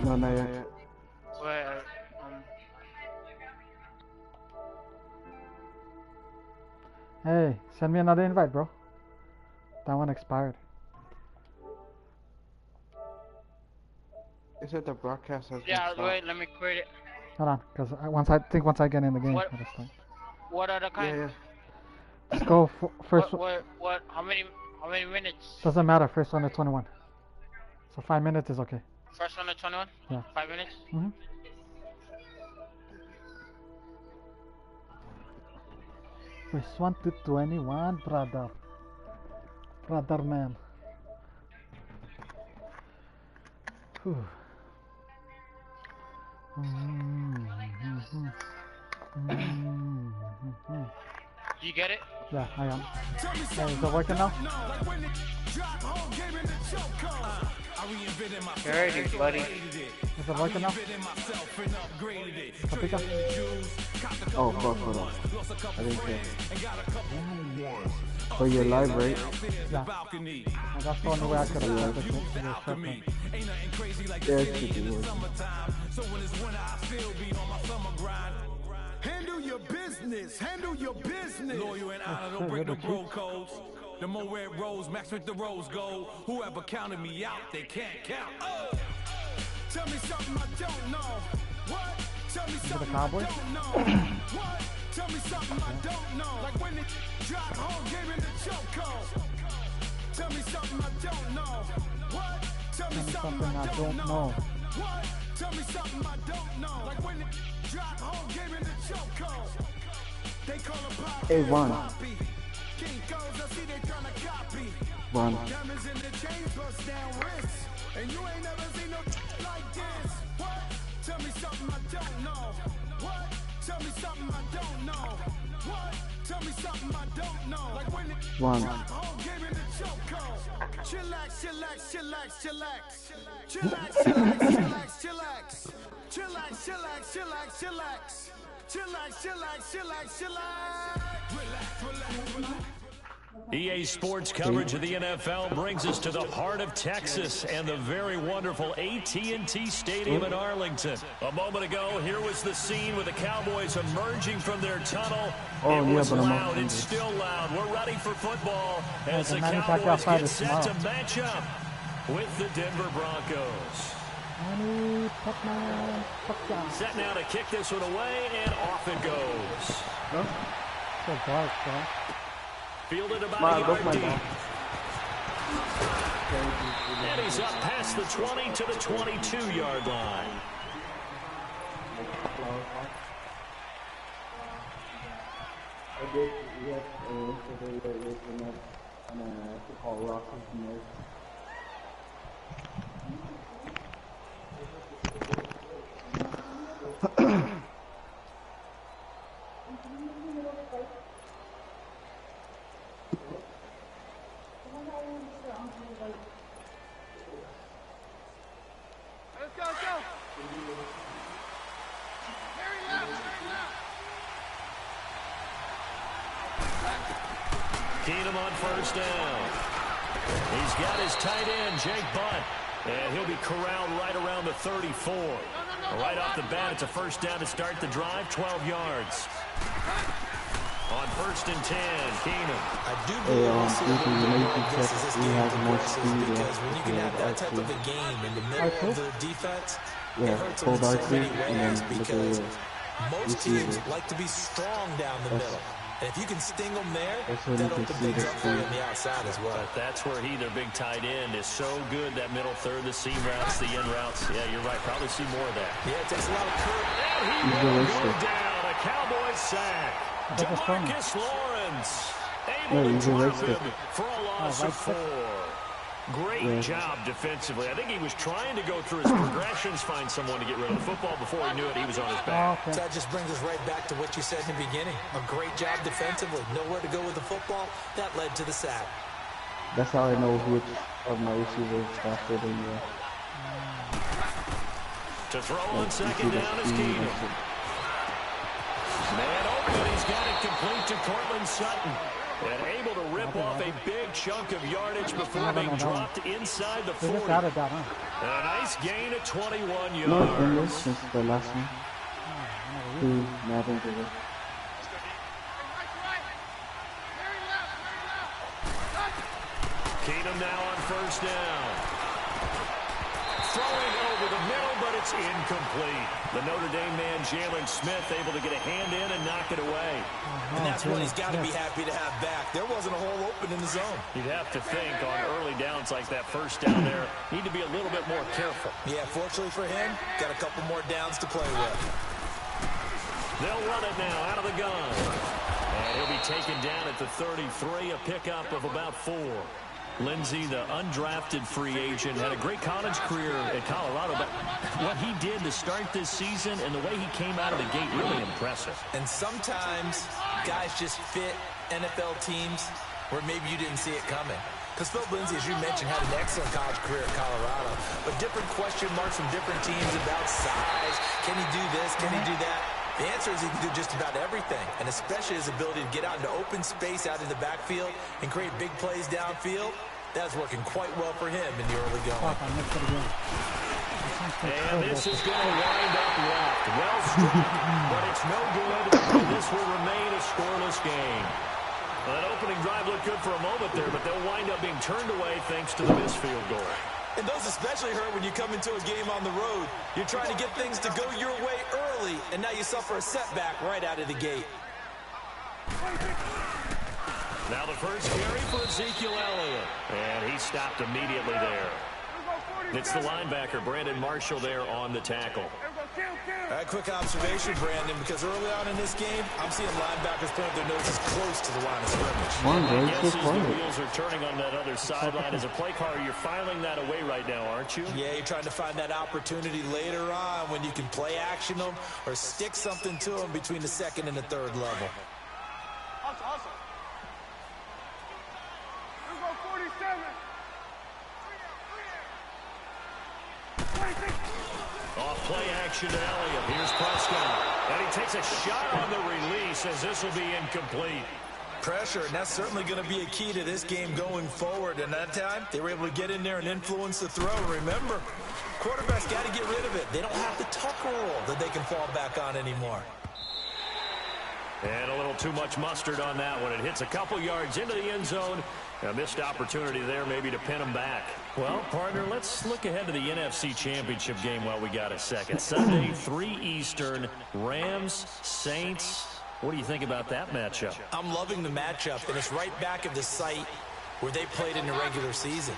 No, not yet. Wait, Hey, send me another invite, bro. That one expired. It said the broadcast has been yeah, stopped. wait, let me create it. Hold on, because once I get in the game, I'll just start. What are the kinds? Yeah. Just go first. What, how many minutes? Doesn't matter, first one to 21. So 5 minutes is okay. First one to 21? Yeah. 5 minutes? Mm-hmm. First one to 21, brother. Brother man. Whew. You get it? Yeah, I am. Hey, is it working now? Ready, buddy. Is it working now? Kapika? Oh, fuck, hold on. I didn't care. Oh, you're live, right? Yeah. And that's the only way I could have done this. Yeah, it should be working. Handle your business. Handle your business. Loyal and honor, don't break the bro codes. The more red rose, max with the rose gold. Whoever counted me out, they can't count. Tell me something I don't know. What? Tell me something I don't know. What? Tell me something I don't know. Like when it dropped home, gave me the chokehold. Tell me something I don't know. What? Tell me something I don't know. What? Tell me something I don't know. Like when it dropped home, gave me the chokehold. They call a pop. Hey, Ron. King goes, I see they tryna copy. Ron. Diamonds in the chains, bust down wrists. And you ain't never seen no like this. What? Tell me something I don't know. What? Tell me something I don't know. What? Tell me something I don't know. Like when it Ron. home, gave me the chokehold. Chillax, chillax, chillax, chillax. Chillax, chillax, chillax, chillax. Chillax, chillax, chillax, chillax. Chillax, chillax, chillax, chillax. Relax, relax, relax. EA Sports coverage of the NFL brings us to the heart of Texas and the very wonderful AT&T Stadium in Arlington. A moment ago, here was the scene with the Cowboys emerging from their tunnel. It was loud. It's still loud. We're ready for football as the Cowboys get set to match up with the Denver Broncos. Set now to kick this one away, and off it goes. So dark, bro. Fielded about a yard deep. And he's up past the 20 to the 22-yard line. I did, yes, yesterday was on a football rock from there. Keenum on first down. He's got his tight end, Jake Butt. And he'll be corralled right around the 34. Right off the bat, it's a first down to start the drive, 12 yards. On first and 10, Keenum. I do believe we see a little bit more aggressive this game versus because when you can have that type of a game in the middle of the defense, it hurts them in so many ways because most teams like to be strong down the middle. And if you can sting them there, that opens things up for you on the outside as well. But that's where he, their big tight end, is so good, that middle third, the seam routes, the end routes. Yeah, you're right. Probably see more of that. Yeah, it takes a lot of courage. And he will go down. A Cowboys sack. DeMarcus Lawrence able to drop him for a loss of 4. Great job defensively. I think he was trying to go through his progressions, find someone to get rid of the football. Before he knew it, he was on his back. So that just brings us right back to what you said in the beginning. A great job defensively. Nowhere to go with the football. That led to the sack. That's how I know which of my receivers is faster than you. To throw on second down is Keenum. Man open. He's got it complete to Cortland Sutton. And able to rip off a big chunk of yardage before being dropped inside the 40. And a nice gain of 21 yards. No, this is the last one. Nothing to it. Keenum now on first down. Throwing over the middle, but it's incomplete. The Notre Dame man, Jalen Smith, able to get a hand in and knock it away. And that's what he's got to be happy to have back. There wasn't a hole open in the zone. You'd have to think on early downs like that first down there, need to be a little bit more careful. Yeah, fortunately for him, got a couple more downs to play with. They'll run it now out of the gun. And he'll be taken down at the 33, a pickup of about 4. Lindsey, the undrafted free agent, had a great college career at Colorado, but what he did to start this season and the way he came out of the gate, really impressive. And sometimes guys just fit NFL teams where maybe you didn't see it coming. Because Phil Lindsey, as you mentioned, had an excellent college career at Colorado, but different question marks from different teams about size. Can he do this? Can he do that? The answer is he can do just about everything, and especially his ability to get out into open space out in the backfield and create big plays downfield. That's working quite well for him in the early going. And this is going to wind up left. Well struck, but it's no good, and this will remain a scoreless game. Well, that opening drive looked good for a moment there, but they'll wind up being turned away thanks to the missed field goal. And those especially hurt when you come into a game on the road. You're trying to get things to go your way early, and now you suffer a setback right out of the gate. Now the first carry for Ezekiel Elliott. And he stopped immediately there. It's the linebacker, Brandon Marshall, there on the tackle. All right, quick observation, Brandon, because early on in this game, I'm seeing linebackers point their noses close to the line of scrimmage. I guess as the wheels are turning on that other sideline, as a play caller, you're filing that away right now, aren't you? Yeah, you're trying to find that opportunity later on when you can play action them or stick something to them between the second and the third level. Awesome. Here we go, 47. Off play action to Elliott. Here's Prescott. And he takes a shot on the release as this will be incomplete. Pressure, and that's certainly going to be a key to this game going forward. And that time, they were able to get in there and influence the throw. Remember, quarterbacks got to get rid of it. They don't have the tucker roll that they can fall back on anymore. And a little too much mustard on that one. It hits a couple yards into the end zone. A missed opportunity there maybe to pin him back. Well, partner, let's look ahead to the NFC Championship game while we got a second. Sunday, 3 Eastern, Rams, Saints. What do you think about that matchup? I'm loving the matchup, and it's right back at the site where they played in the regular season.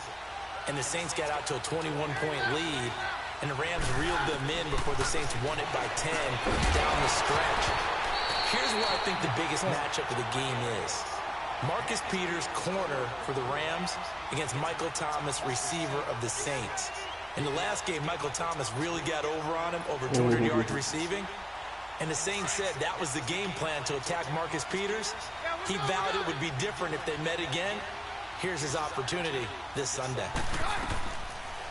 And the Saints got out to a 21-point lead, and the Rams reeled them in before the Saints won it by 10 down the stretch. Here's where I think the biggest matchup of the game is. Marcus Peters, corner for the Rams, against Michael Thomas, receiver of the Saints. In the last game, Michael Thomas really got over on him, over 200 yards receiving. And the Saints said that was the game plan, to attack Marcus Peters. He vowed it would be different if they met again. Here's his opportunity this Sunday.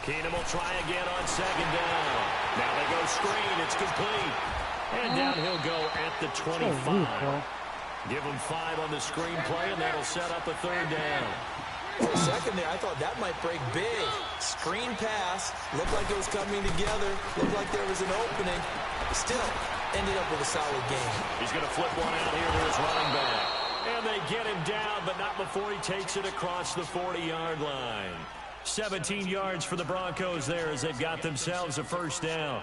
Keenum will try again on second down. Now they go screen. It's complete. And down he'll go at the 25. Give him 5 on the screen play, and that'll set up a third down. For a second there, I thought that might break big. Screen pass. Looked like it was coming together. Looked like there was an opening. Still, ended up with a solid game. He's going to flip one out here to his running back. And they get him down, but not before he takes it across the 40-yard line. 17 yards for the Broncos there as they've got themselves a first down.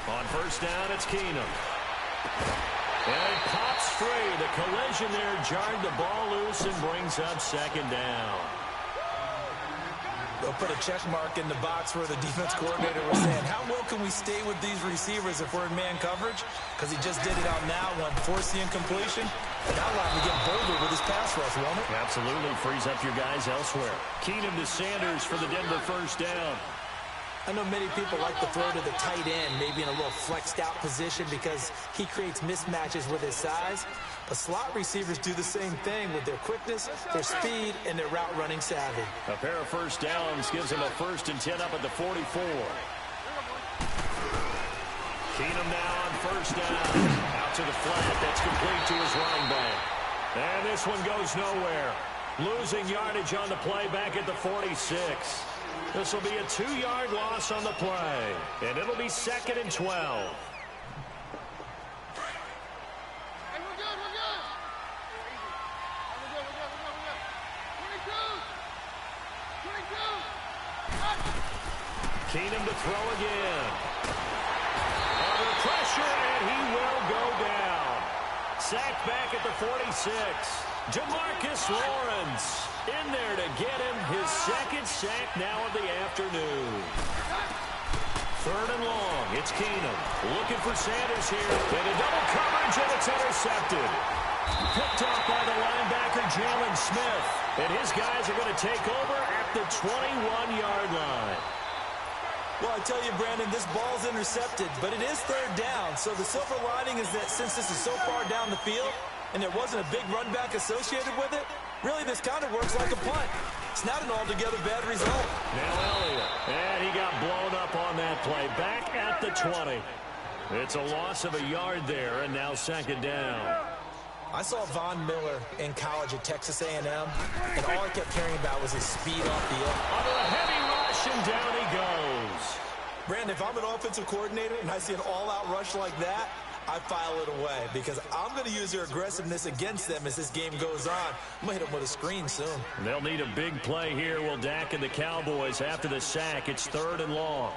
On first down, it's Keenum. And it pops free. The collision there jarred the ball loose and brings up second down. They'll put a check mark in the box where the defense coordinator was saying, how well can we stay with these receivers if we're in man coverage? Because he just did it on that one, force the incompletion. That line to get bolder with his pass rush, won't it? Absolutely. Frees up your guys elsewhere. Keenum to Sanders for the Denver first down. I know many people like to throw to the tight end, maybe in a little flexed out position because he creates mismatches with his size. But slot receivers do the same thing with their quickness, their speed, and their route running savvy. A pair of first downs gives him a 1st and 10 up at the 44. Keenum now on 1st down. Out to the flat. That's complete to his running back. And this one goes nowhere. Losing yardage on the play back at the 46. This will be a 2-yard loss on the play. And it'll be 2nd and 12. Keenum to throw again. Under pressure, and he will go down. Sacked back at the 46. Jamarcus Lawrence in there to get him his 2nd sack now of the afternoon. 3rd and long. It's Keenum looking for Sanders here. And a double coverage, and it's intercepted. Picked off by the linebacker, Jalen Smith. And his guys are going to take over at the 21-yard line. Well, I tell you, Brandon, this ball's intercepted, but it is 3rd down. So the silver lining is that since this is so far down the field and there wasn't a big run back associated with it, really this kind of works like a punt. It's not an altogether bad result. Now Elliott, and he got blown up on that play. Back at the 20. It's a loss of a yard there, and now 2nd down. I saw Von Miller in college at Texas A&M, and all I kept hearing about was his speed off the field. Under a heavy rush, and down he goes. Brandon, if I'm an offensive coordinator and I see an all-out rush like that, I file it away because I'm going to use their aggressiveness against them as this game goes on. I'm going to hit them with a screen soon. They'll need a big play here. Will Dak and the Cowboys after the sack. It's 3rd and long.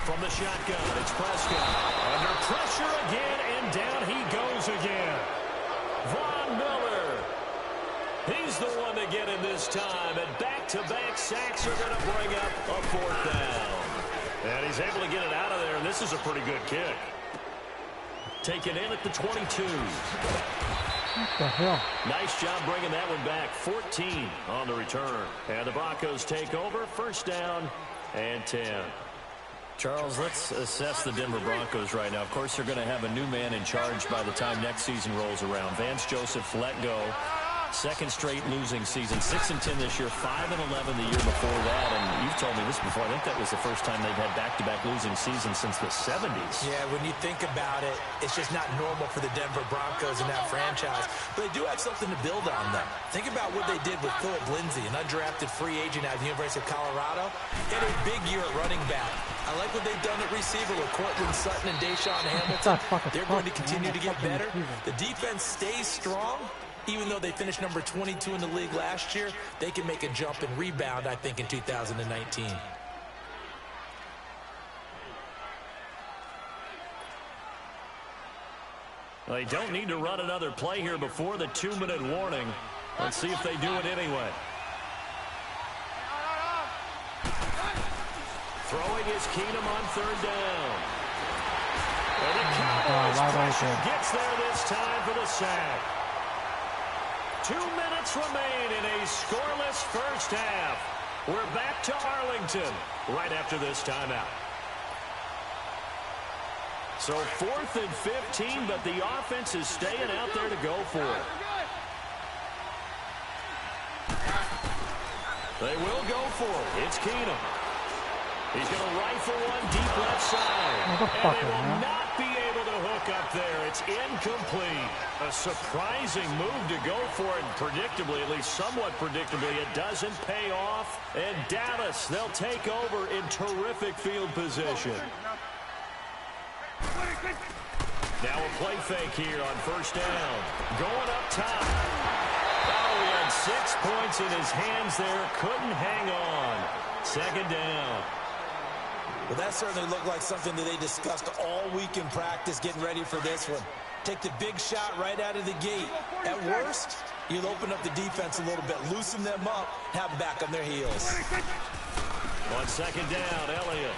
From the shotgun, it's Prescott. Under pressure again, and down he goes again. Von Miller. He's the one to get him this time, and back-to-back sacks are going to bring up a 4th down. And he's able to get it out of there, and this is a pretty good kick. Taken in at the 22. What the hell? Nice job bringing that one back. 14 on the return. And the Broncos take over. 1st down and 10. Charles, let's assess the Denver Broncos right now. Of course, they're going to have a new man in charge by the time next season rolls around. Vance Joseph let go. 2nd straight losing season. 6-10 this year, 5-11 the year before that. And you've told me this before. I think that was the first time they've had back-to-back losing seasons since the 70s. Yeah, when you think about it, it's just not normal for the Denver Broncos in that franchise. But they do have something to build on, though. Think about what they did with Philip Lindsay, an undrafted free agent out of the University of Colorado. He had a big year at running back. I like what they've done at receiver with Cortland Sutton and Deshaun Hamilton. They're going to continue to get better. The defense stays strong. Even though they finished number 22 in the league last year, they can make a jump and rebound, I think, in 2019. They don't need to run another play here before the 2-minute warning. Let's see if they do it anyway. Throwing is Keenum on 3rd down. And the Cowboys pressure gets there this time for the sack. 2 minutes remain in a scoreless 1st half. We're back to Arlington right after this timeout. So 4th and 15, but the offense is staying out there to go for it. They will go for it. It's Keenum. He's going to rifle one deep left side. And they will not be able to hook up there. It's incomplete. A surprising move to go for it. Predictably, at least somewhat predictably, it doesn't pay off. And Dallas, they'll take over in terrific field position. Now a play fake here on 1st down. Going up top. Oh, he had 6 points in his hands there. Couldn't hang on. 2nd down. Well, that certainly looked like something that they discussed all week in practice getting ready for this one. Take the big shot right out of the gate. At worst, you'll open up the defense a little bit, loosen them up, have them back on their heels. On 2nd down, Elliott.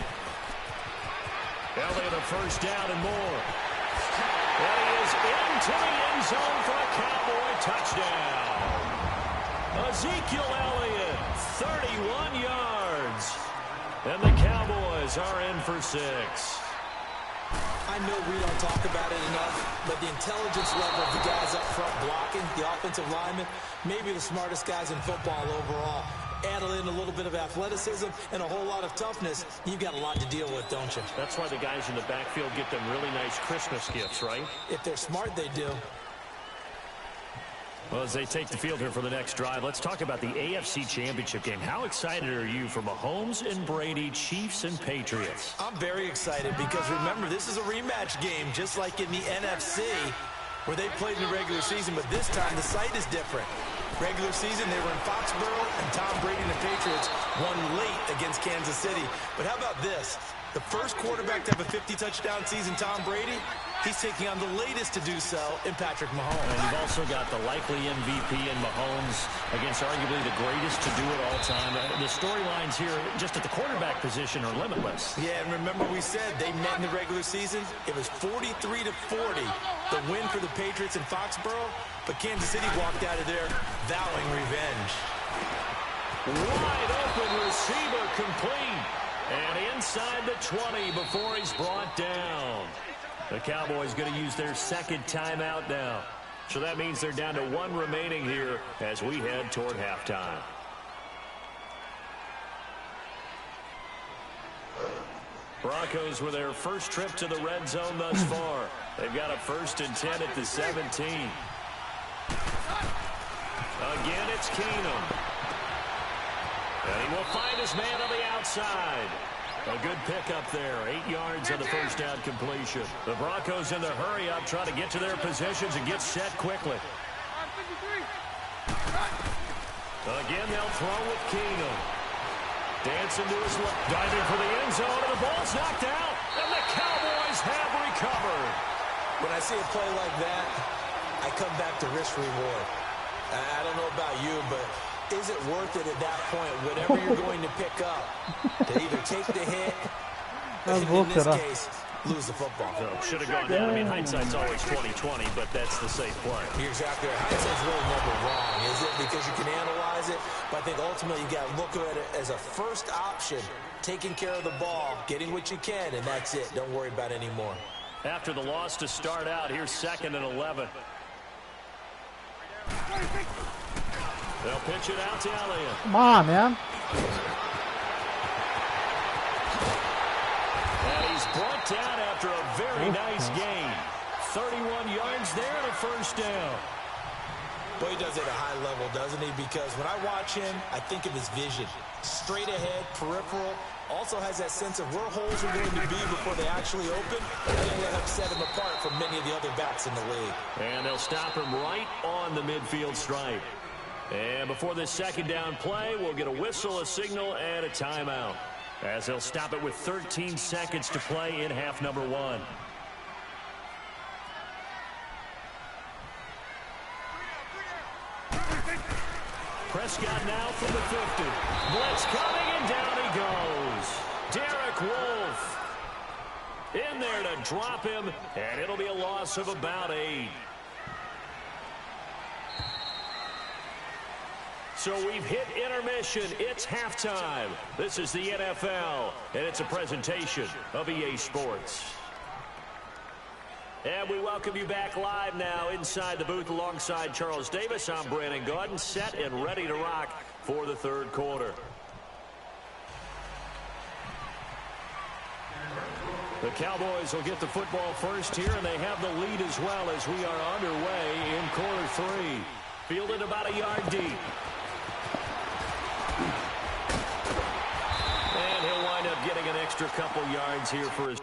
Elliott a 1st down and more. And he is into the end zone for a Cowboy touchdown. Ezekiel Elliott, 31 yards. yards. And the Cowboys are in for 6. I know we don't talk about it enough, but the intelligence level of the guys up front blocking, the offensive linemen, maybe the smartest guys in football overall. Add in a little bit of athleticism and a whole lot of toughness, you've got a lot to deal with, don't you? That's why the guys in the backfield get them really nice Christmas gifts, right? If they're smart, they do. Well, as they take the field here for the next drive, let's talk about the AFC Championship game. How excited are you for Mahomes and Brady, Chiefs and Patriots? I'm very excited because, remember, this is a rematch game, just like in the NFC, where they played in the regular season, but this time the site is different. Regular season, they were in Foxborough, and Tom Brady and the Patriots won late against Kansas City. But how about this? The first quarterback to have a 50-touchdown season, Tom Brady, he's taking on the latest to do so in Patrick Mahomes. And you've also got the likely MVP in Mahomes against arguably the greatest to do it all time. The storylines here just at the quarterback position are limitless. Yeah, and remember we said they met in the regular season. It was 43-40, the win for the Patriots in Foxborough. But Kansas City walked out of there vowing revenge. Wide open receiver complete. And inside the 20 before he's brought down. The Cowboys going to use their second timeout now. So that means they're down to 1 remaining here as we head toward halftime. Broncos with their first trip to the red zone thus far. They've got a 1st and 10 at the 17. Again, it's Keenum. And he will find his man on the outside. A good pickup there. 8 yards on the first down completion. The Broncos in the hurry up, trying to get to their positions and get set quickly. Again, they'll throw with Keenum. Dancing to his left, diving for the end zone, and the ball's knocked out. And the Cowboys have recovered. When I see a play like that, I come back to risk reward. I don't know about you, but is it worth it at that point, whatever you're going to pick up, to either take the hit, and in this case, lose the football? So, should have gone down. I mean, hindsight's always 20/20, but that's the safe play. You're exactly right. Hindsight's really never wrong, is it? Because you can analyze it, but I think ultimately you got to look at it as a first option, taking care of the ball, getting what you can, and that's it. Don't worry about it anymore. After the loss to start out, here's 2nd and 11. They'll pitch it out to Elliott. Come on, man. And he's brought down after a very nice gain. 31 yards there and a 1st down. Boy, he does it at a high level, doesn't he? Because when I watch him, I think of his vision. Straight ahead, peripheral. Also has that sense of where holes are going to be before they actually open. I think that have set him apart from many of the other backs in the league. And they'll stop him right on the midfield stripe. And before this 2nd down play, we'll get a whistle, a signal, and a timeout. As they'll stop it with 13 seconds to play in half number 1. Prescott now from the 50. Blitz coming, and down he goes. Derek Wolfe in there to drop him, and it'll be a loss of about 8. So we've hit intermission. It's halftime. This is the NFL, and it's a presentation of EA Sports. And we welcome you back live now inside the booth alongside Charles Davis. I'm Brandon Gaudin, set and ready to rock for the 3rd quarter. The Cowboys will get the football first here, and they have the lead as well as we are underway in quarter 3. Fielded about a yard deep. And he'll wind up getting an extra couple yards here for his...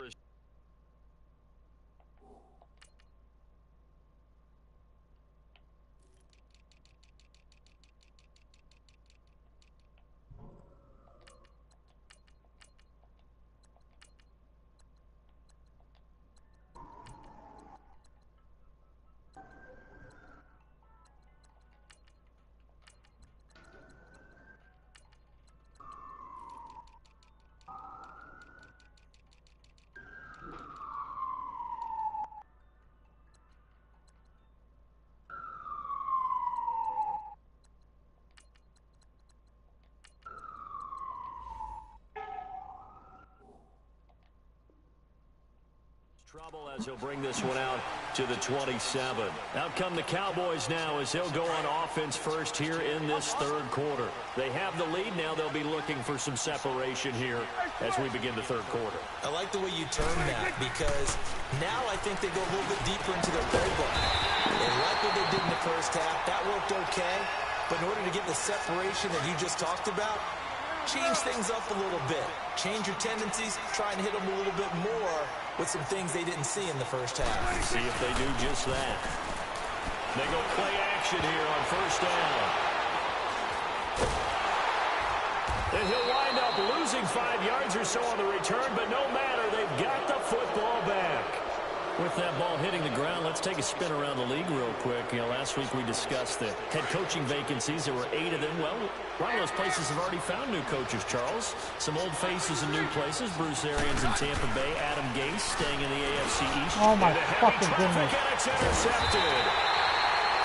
Trouble as he'll bring this one out to the 27. Out come the Cowboys now as they'll go on offense first here in this third quarter. They have the lead. Now they'll be looking for some separation here as we begin the third quarter. I like the way you term that because now I think they go a little bit deeper into their playbook. They like what they did in the first half. That worked okay. But in order to get the separation that you just talked about, change things up a little bit. Change your tendencies. Try and hit them a little bit more with some things they didn't see in the first half. See if they do just that. They go play action here on first down. And he'll wind up losing 5 yards or so on the return, but no matter, they've got the football back. With that ball hitting the ground, let's take a spin around the league real quick. Last week we discussed the head coaching vacancies. There were 8 of them. Well, a lot of those places have already found new coaches, Charles. Some old faces in new places. Bruce Arians in Tampa Bay. Adam Gase staying in the AFC East. Oh, my fucking goodness. And it's intercepted.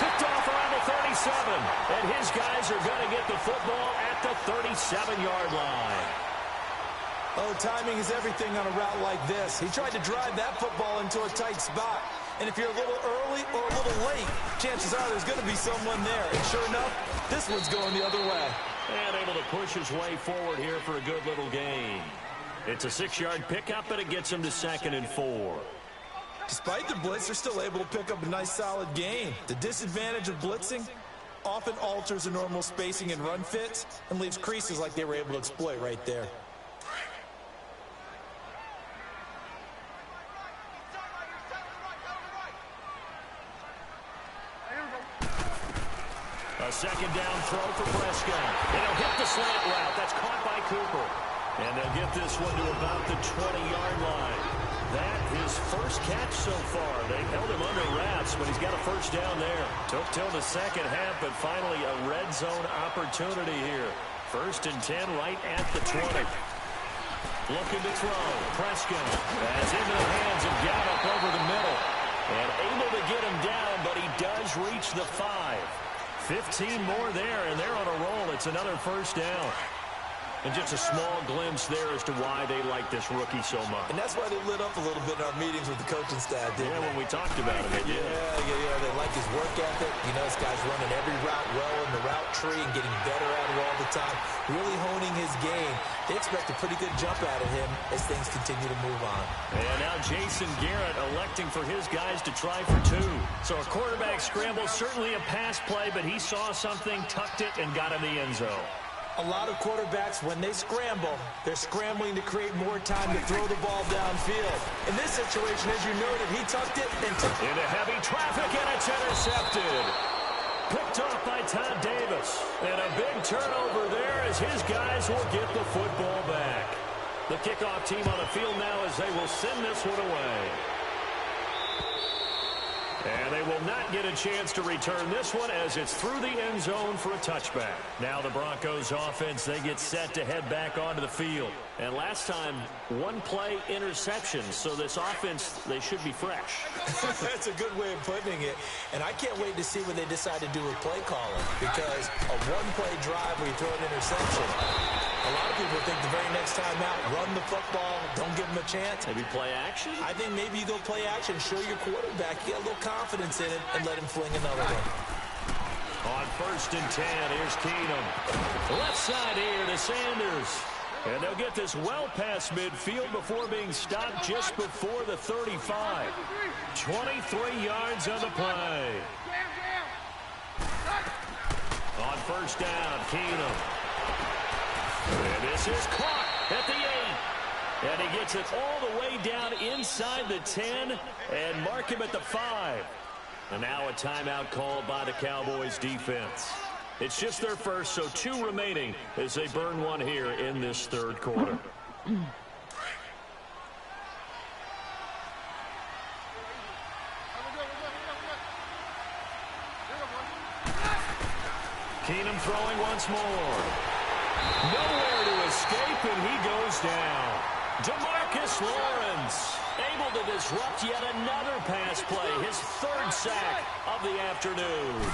Picked off around the 37. And his guys are going to get the football at the 37-yard line. Oh, timing is everything on a route like this. He tried to drive that football into a tight spot. And if you're a little early or a little late, chances are there's going to be someone there. And sure enough, this one's going the other way. And able to push his way forward here for a good little gain. It's a 6-yard pickup, but it gets him to 2nd and 4. Despite the blitz, they're still able to pick up a nice solid gain. The disadvantage of blitzing often alters the normal spacing and run fits and leaves creases like they were able to exploit right there. A 2nd down throw for Prescott. It'll hit the slant route. That's caught by Cooper. And they'll get this one to about the 20-yard line. That his first catch so far. They've held him under wraps, but he's got a first down there. Took till the second half, but finally a red zone opportunity here. 1st and 10 right at the 20. Looking to throw. Prescott. That's into the hands of Gallup over the middle. And able to get him down, but he does reach the 5. 15 more there, and they're on a roll. It's another first down. And just a small glimpse there as to why they like this rookie so much. And that's why they lit up a little bit in our meetings with the coaching staff, didn't they? When we talked about it, they did. Yeah. They like his work ethic. You know, this guy's running every route well in the route tree and getting better at it all the time. Really honing his game. They expect a pretty good jump out of him as things continue to move on. And now Jason Garrett electing for his guys to try for 2. So a quarterback scramble, certainly a pass play, but he saw something, tucked it, and got in the end zone. A lot of quarterbacks, when they scramble, they're scrambling to create more time to throw the ball downfield. In this situation, as you noted, he tucked it and took into heavy traffic, and it's intercepted. Picked off by Todd Davis. And a big turnover there as his guys will get the football back. The kickoff team on the field now as they will send this one away. And they will not get a chance to return this one as it's through the end zone for a touchback. Now the Broncos offense, they get set to head back onto the field. And last time, 1-play interception. So this offense, they should be fresh. That's a good way of putting it. And I can't wait to see what they decide to do with play calling. Because a 1-play drive where you throw an interception, a lot of people think the very next time out, run the football, don't give them a chance. Maybe play action? I think maybe you go play action, show your quarterback, get a little confidence in it, and let him fling another one. On 1st and 10, here's Keenum. Left side here to Sanders. And they'll get this well past midfield before being stopped just before the 35. 23 yards on the play. On 1st down, Keenum. And this is caught at the 8. And he gets it all the way down inside the 10 and mark him at the 5. And now a timeout called by the Cowboys defense. It's just their first, so 2 remaining as they burn one here in this third quarter. Keenum throwing once more. Nowhere to escape, and he goes down. DeMarcus Lawrence able to disrupt yet another pass play, his 3rd sack of the afternoon.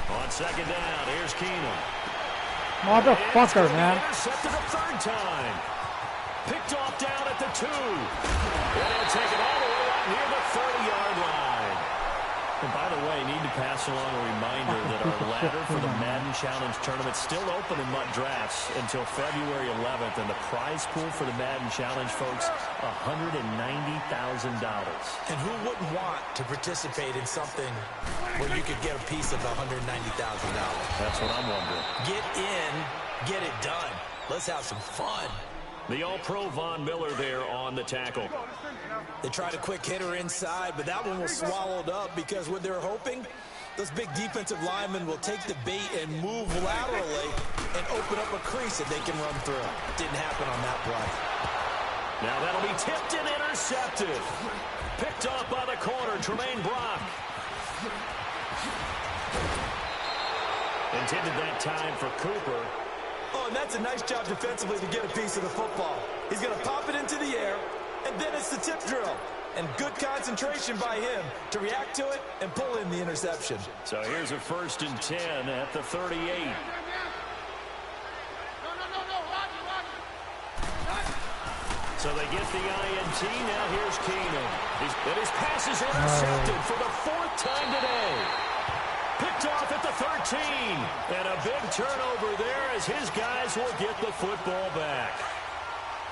On 2nd down, here's Keenum. Motherfucker, man. Intercepted a 3rd time. Picked off down at the 2. And he'll take it all the way up near the 30-yard line. And by the way, need to pass along a reminder that our ladder for the Madden Challenge tournament is still open in Mutt Drafts until February 11th. And the prize pool for the Madden Challenge, folks, $190,000. And who wouldn't want to participate in something where you could get a piece of $190,000? That's what I'm wondering. Get in, get it done. Let's have some fun. The All-Pro Von Miller there on the tackle. They tried a quick hitter inside, but that one was swallowed up because what they're hoping, those big defensive linemen will take the bait and move laterally and open up a crease that they can run through. Didn't happen on that play. Now that'll be tipped and intercepted. Picked off by the corner, Tremaine Brock. Intended that time for Cooper. Oh, and that's a nice job defensively to get a piece of the football. He's going to pop it into the air, and then it's the tip drill. And good concentration by him to react to it and pull in the interception. So here's a 1st and 10 at the 38. So they get the INT. Now here's Keenum. And his pass is intercepted for the 4th time today. Picked off at the 13. And a big turnover there as his guys will get the football back.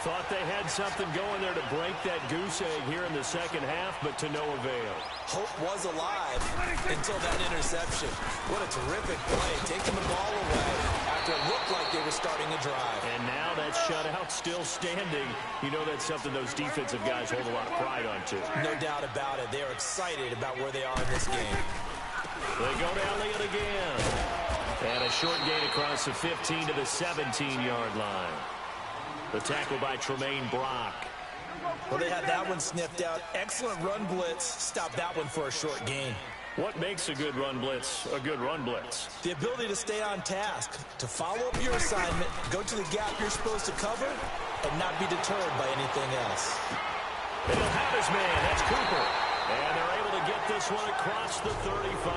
Thought they had something going there to break that goose egg here in the second half, but to no avail. Hope was alive until that interception. What a terrific play, taking the ball away after it looked like they were starting a drive. And now that shutout still standing. You know that's something those defensive guys hold a lot of pride on, too. No doubt about it. They're excited about where they are in this game. They go to Elliott again. And a short gain across the 15 to the 17-yard line. The tackle by Tremaine Brock. Well, they had that one sniffed out. Excellent run blitz. Stop that one for a short gain. What makes a good run blitz a good run blitz? The ability to stay on task, to follow up your assignment, go to the gap you're supposed to cover, and not be deterred by anything else. And he'll have his man. That's Cooper. And they're able to get this one across the 35.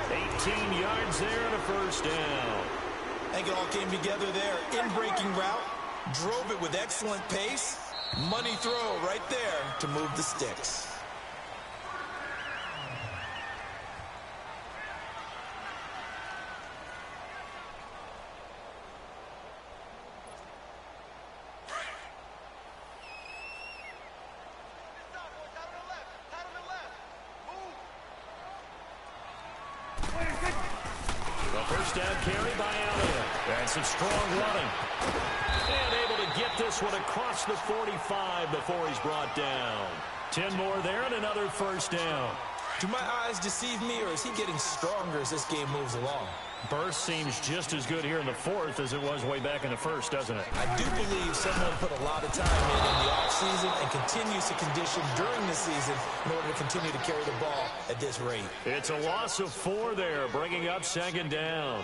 18 yards there and a 1st down. I think it all came together there. In-breaking route, drove it with excellent pace. Money throw right there to move the sticks. First down carry by Elliott. And some strong running. And able to get this one across the 45 before he's brought down. 10 more there and another 1st down. Do my eyes deceive me, or is he getting stronger as this game moves along? Burst seems just as good here in the 4th as it was way back in the 1st, doesn't it? I do believe someone put a lot of time in the offseason and continues to condition during the season in order to continue to carry the ball at this rate. It's a loss of 4 there, bringing up 2nd down.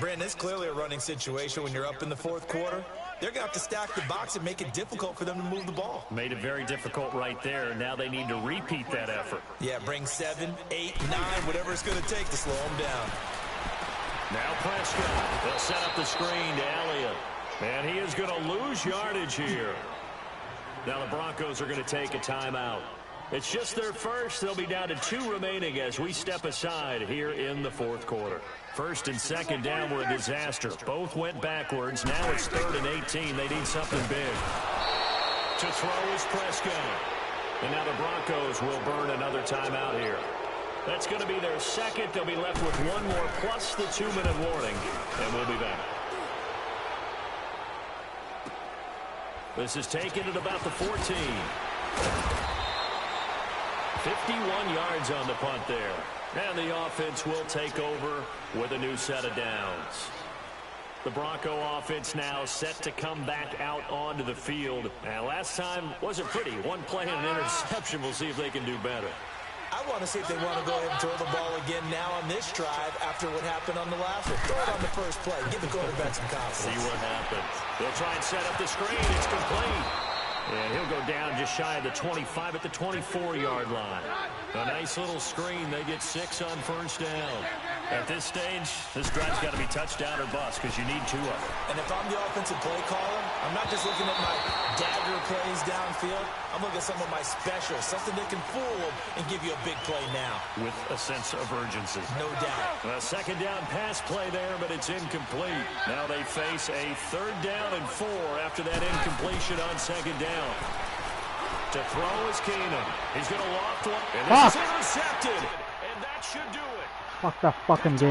Brandon, it's clearly a running situation when you're up in the 4th quarter. They're going to have to stack the box and make it difficult for them to move the ball. Made it very difficult right there. Now they need to repeat that effort. Yeah, bring 7, 8, 9, whatever it's going to take to slow them down. Now Prescott. They'll set up the screen to Elliott. And he is going to lose yardage here. Now the Broncos are going to take a timeout. It's just their first. They'll be down to 2 remaining as we step aside here in the 4th quarter. 1st and 2nd down were a disaster. Both went backwards. Now it's 3rd and 18. They need something big. To throw is Prescott. And now the Broncos will burn another timeout here. That's going to be their 2nd. They'll be left with 1 more plus the 2-minute warning. And we'll be back. This is taken at about the 14. 51 yards on the punt there. And the offense will take over with a new set of downs. The Bronco offense now set to come back out onto the field. Now, last time wasn't pretty. 1 play and an interception. We'll see if they can do better. I want to see if they want to go ahead and throw the ball again now on this drive after what happened on the last one. Throw it on the first play. Give the quarterback some confidence. See what happens. They'll try and set up the screen. It's complete. And he'll go down just shy of the 25 at the 24-yard line. A nice little screen. They get 6 on 1st down. At this stage, this drive's got to be touchdown or bust because you need 2 of them. And if I'm the offensive play caller, I'm not just looking at my dagger plays downfield. I'm looking at some of my specials, something that can fool them and give you a big play now. With a sense of urgency. No doubt. A second down pass play there, but it's incomplete. Now they face a 3rd down and 4 after that incompletion on 2nd down. To throw is Keenum. He's going to loft one, and this is intercepted. And that should do it. Fuck that fucking game.